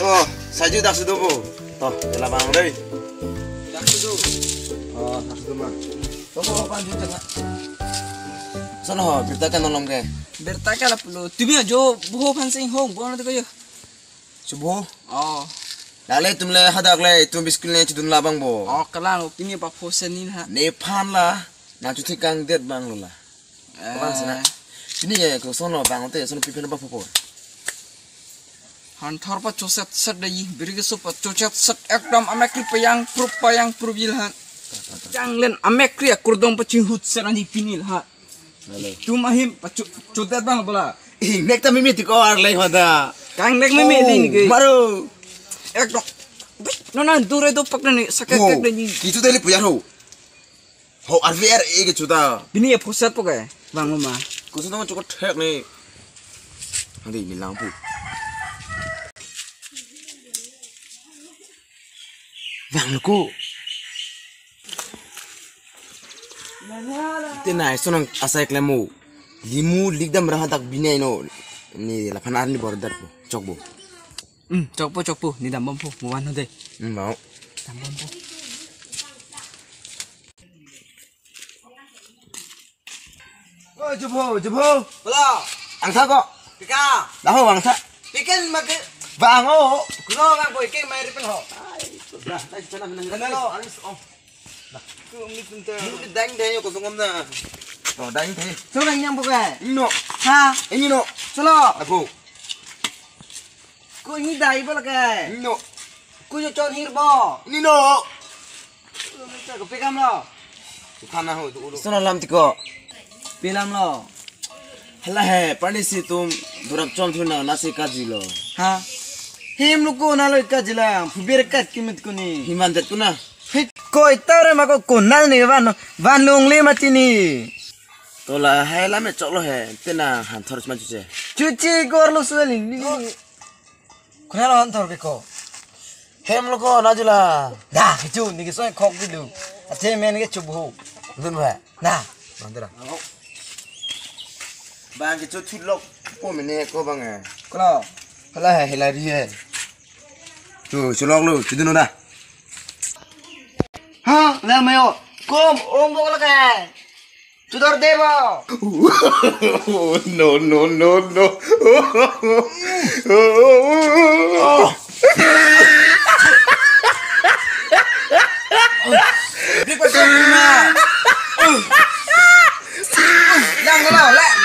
Oh, saja dak sudah bu. Toh, jalan bang deh. dak sudu. Oh, dak sudah mah. Toko panjun jangan. Sono, beritakan nolong ke. Bertaka lah perlu. Tumi ajo buho pansing hong, bukan itu kayo. Subuh. Oh, Lale tumle hadak le, tum biskul ne cudun labang bo. oh kalang opini pa posen ni lah. Nepal lah, na cuti kang det bang lo lah. Bang sana. Sini ya, ko sono bang te, sono pipi napa popo. Hantar pa coset set dayi, beri ke supa coset set ekdom amekri payang prup yilhan. Janglen amekri akurdom pa cinghut serani pinil ha. Lale. Cumahim pa cotet bang bala. Nek ta mimi ti ko ar le hoda. Kang nek me din ke. Maru. Ekdom. Nona dure do pak ni sakak kak dayi. Itu tadi punya ho. Ho RVR e ke cuta. Bini ya poset po kay. Bang mama. Ko sono cukup tek nih. Nanti ini lampu. Bang luku. Tenai sonang asai klemu. Limu ligdam rahatak binai no. Ni lapanar ni border po. Cok bo. Cok po. Ni dambam po. Muwan deh. Mau. Dambam po. Oh, jumbo. Bala. Angsa kok. Pika. Dah angsa. Piken make. Bang oh. Kuno kan boy ke mai ripen ho. Dah, sana menang. Kenalo. Alis oh. Ku mi punta. Ini dang deh ko sungom na. Oh, dang deh. Sorang nyam po kay. Ino. Ha. Ini no. Solo. Aku. Ku ini dai bala kay. Ino. Ku yo chon hirbo. Ini no. Ku mi ta ko pikam lo. खाना हो तो सुनो लाम तिको Pilam lo. हल्ला है पढ़ने से तुम दुरक चम थुना नासे का जिलो Ha. Him lu ko nalo ka jila. Fubir kat kimit ko ni. हिमान दत कुना Hit ko itare mako kunal ni van lung le matini. तो ला है ला में चलो है तेना हां थरस मा Juche Cuci gor lu sueli ni. Kunalo antor ko. हेम लोको नाजुला Dah, kecu ni ke soy kok gitu. Ate men ke cubu. दुन भाई Nah, मंदरा बांग के चो लोग पो मने को बांग है kalau हल्ला है हिला री है तो चलो लो चिदनो ना ha, lah mayo. Kom, om bok lagi. Sudor debo. no no no no Di pasal na. Lang lah, lang.